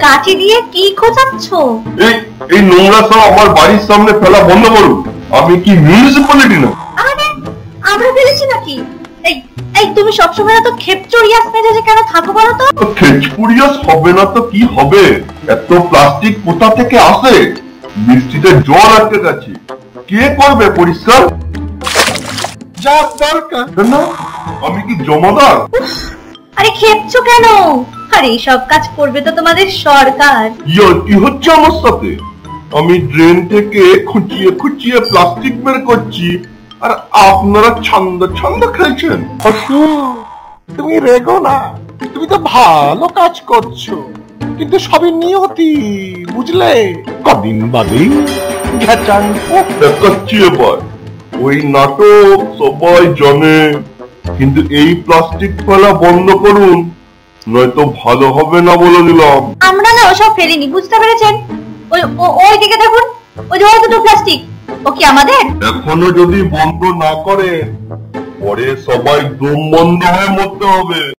কাঁচি দিয়ে কি খোঁচাচ্ছ? এই নোংরা সব আমার বাড়ির সামনে ফেলা বন্ধ করুন। আমি কি মিউনিসিপ্যালিটি না? আরে আমরা ফেলেছি নাকি? এই এই তুমি সবসময় এত খেপচড়িয়াস মেজাজে কেন থাকো বলো তো? খেপচড়িয়াস হবে না তো কি হবে? এত প্লাস্টিক কোথা থেকে আসে? বৃষ্টিতে জল আটকে গেছে, কে করবে পরিষ্কার? যা দরকার না, আমি কি জমাদার? আরে খেপছো কেন? আরে এইসব কাজ করবে তো তোমাদের সরকার। কি হচ্ছে আমার সাথে? আমি ড্রেন থেকে খুঁচিয়ে খুঁচিয়ে প্লাস্টিক বের করছি, আর আপনারা ছন্দ ছন্দ খেলছেন। তুমি রেগো না, তুমি তো ভালো কাজ করছো, কিন্তু সবই নিয়তি, বুঝলে? কদিন বাদেই দেখাচ্ছি এবার ওই নাটক সবাই জানে, কিন্তু এই প্লাস্টিক ফেলা বন্ধ করুন, নয়তো ভালো হবে না বলে দিলাম। আমরা না ওসব ফেলিনি, বুঝতে পেরেছেন? ওই দিকে দেখুন, ওই যে দুটো প্লাস্টিক, ও কি আমাদের? এখনো যদি বন্ধ না করে, পরে সবাই দম বন্ধ হয়ে মরতে হবে।